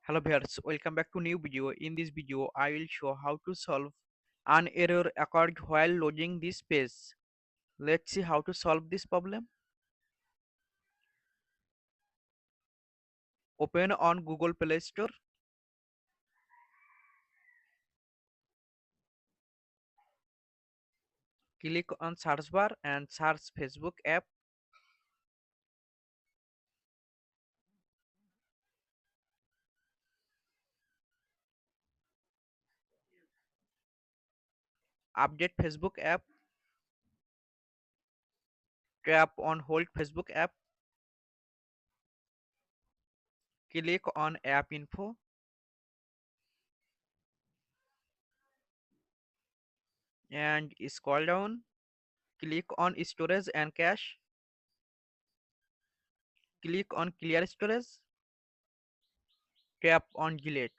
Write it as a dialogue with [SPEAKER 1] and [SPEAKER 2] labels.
[SPEAKER 1] Hello viewers, welcome back to new video. In this video, I will show how to solve an error occurred while loading this page. Let's see how to solve this problem. Open on Google Play Store, click on search bar and search Facebook app. Update Facebook app, tap on hold Facebook app, click on app info and scroll down, click on storage and cache, click on clear storage, tap on delete.